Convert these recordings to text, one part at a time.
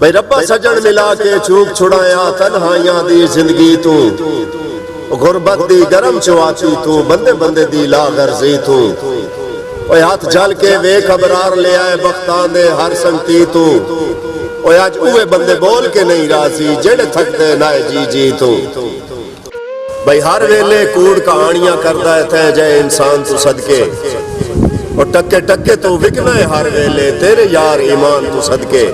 भाई रब्बा सजन मिला के चूक छुड़ाया तन्हाइयां दी जिंदगी तू गुरबत दी गरम चवाती तू बंदे बंदे दी ला गर्जी तू ओए हाथ जल के वे खबरार ले आए बख्तां दे हर संगती तू ओए आज उहे बंदे बोल के नहीं राजी जेड़े थकदे नाए जी जी तू भाई हर वेले कूड़ कहानियां करदा है थे जय इंसान तू सदके और टक्के टक्के तू विकना है हर वेले तेरे यार ईमान तू सदके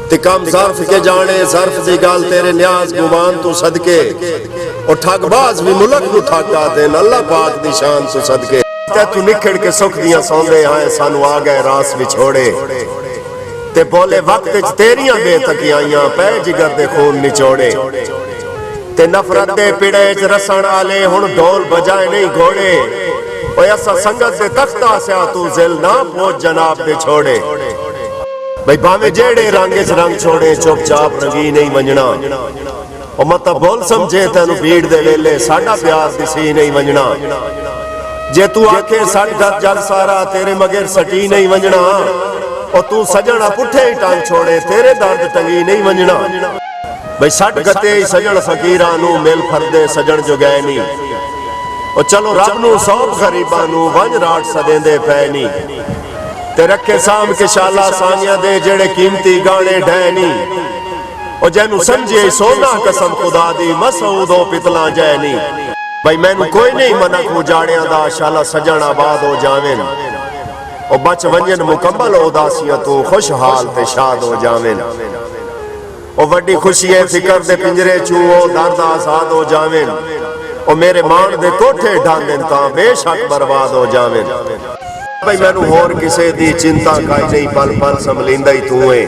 ते कम ज़र्फ के जाने ज़र्फ दी गाल तेरे न्याज गुमान तू सदके और ठगबाज भी मुल्क नू ठगा दे अल्लाह पाक दी शान तू सदके तू निखड़ के सुख दियां सौंदे आए सानू आ गए रास विछोड़े ते बोले वक्त च तेरियां बेतकियां पै जिगर दे खून निचोड़े ते नफरत दे पिड़े च रसण आले हुण ढोल बजाए नहीं घोड़े ओए असा संगत दे तख्ता से तू जिल ना पहुंच जनाब दे छोड़े भाई भावे जेड़े रंग च रंग छोड़े चुपचाप रंगी नहीं वंजना ओ मत बोल समझे तेनू भीड़ दे वेले साडा प्यार दिसी नहीं वंजना जे तू आखे सट गत जल सारा तेरे मगर सटी नहीं वंजना ओ तू सजना पुठे ही टांग छोड़े तेरे दर्द टंगी नहीं वंजना भाई सट गते ही सजन फकीरा नू मिल फरदे सजन जो गए नी ओ चलो रब नू सौंप गरीबां नू वंज राट सदेंदे पै नी ते रखे साम के शाला सानिया दे जेड़े कीमती गाने डैनी ओ जैनू समझे सोना कसम खुदा दी मसूद ओ पितला जैनी भाई मैनू कोई नहीं मनक उजाड़ियां दा शाला सजन आबाद हो जावेन ओ बच वंजन मुकम्मल उदासियां तू खुशहाल ते शाद हो जावेन ओ वड्डी खुशी है फिकर दे पिंजरे चू ओ दर्द आजाद हो जावेन ओ मेरे मान दे कोठे ढांदेन तां बेशक बर्बाद हो जावेन भाई मैनू होर किसे दी चिंता काई नहीं पल पल संभलिंदा ही तू है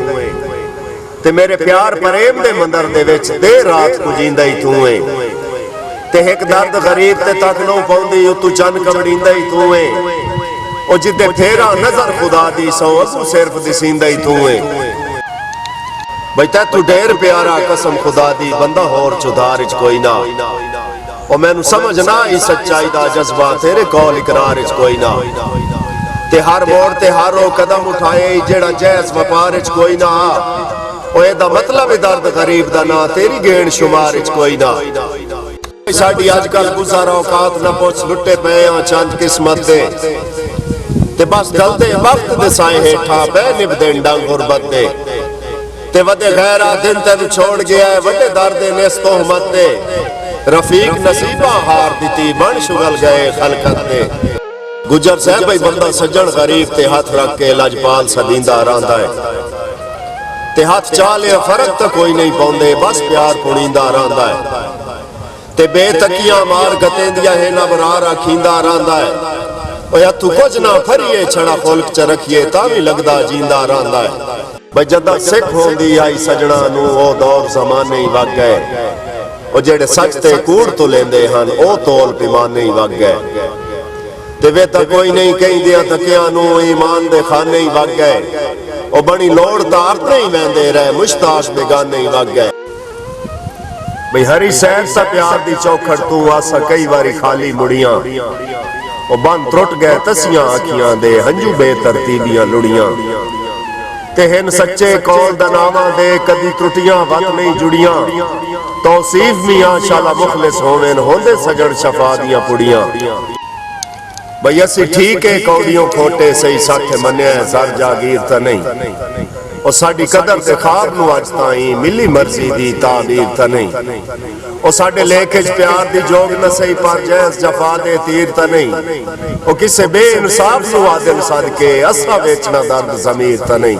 ते मेरे प्यार प्रेम दे मंदिर दे विच देर रात गुजींदा ही तू है ते एक दर्द गरीब ते तक नो पौंदी तू चन कवड़ींदा ही तू है ओ जिद्दे फेरा नजर खुदा दी सौ असू सिर्फ दिसींदा ही तू है भाई ते तू ढेर प्यारा कसम खुदा दी बंदा होर चुदार च कोई ना ओ मैनू समझ ना ई सच्चाई दा जज्बा तेरे कौल इकरार च कोई ना ते हर मोड़ ते हर कदम उठाए जेड़ा जैस व्यापार च कोई ना ओए दा मतलब है दर्द गरीब दा ना तेरी गेण शुमार च कोई ना साडी अजकल गुजारा औकात ना पुछ लुटे पे चंद किस्मत दे ते बस गलते वक्त दे साए हेठा बह निभदे डंग गुरबत दे ते वदे गैरा दिन तेन छोड़ गया है वडे दर्द नेस तोहमत दे रफीक नसीबा हार दिती बन शुगल गए खलकत दे गुजर से भाई बंदा सज्जन गरीब ते हाथ रख के लजपाल सदींदा रहंदा है ते हाथ चाले फर्क तो कोई नहीं पाउंदे बस प्यार पुणींदा रहंदा है ते बेतकियां मार गतेंदिया है ना बरार आखींदा रहंदा है ओए हथू कुछ ना फरिए छड़ा खुल्क च रखिए ता भी लगदा जींदा रहंदा है भाई जदा सिख होंदी आई सजना नू ओ दौर जमाने ही वग गए ओ जेड़े सच ते कूड़ तो लेंदे हन ओ तोल पैमाने ही वग गए ते वे तां कोई नहीं कहिंदियां तकियां नू ईमान दे खाने ही वग गए ओ बड़ी लोड़ तार नहीं वेंदे रहे मुश्ताश बेगाने ही वग गए भाई हरी सैर सा प्यार दी चौखड़ तू आसा कई बारी खाली मुड़ियां ओ बन त्रुट गए तसियां अखियां दे हंजू बेतरतीबियां लुड़ियां ते हिन सच्चे कौल दा नामा दे कदी त्रुटियां वत नहीं जुड़ियां तौसीफ मियां शाला मुखलिस होवेन होंदे सजन शफा दियां पुड़ियां भाई असी ठीक है कौड़ियों खोटे सही साथे मन्या जर जागीर ता नहीं और साडी कदर ते ख्वाब नू अज ताई मिली मर्जी दी ताबीर ता नहीं और साडे लेखे च प्यार दी जोग न सही पर जैस जफा दे तीर ता नहीं और किसे बेइंसाफ नू आदिल सदके असा वेचना दर्द ज़मीर ता नहीं।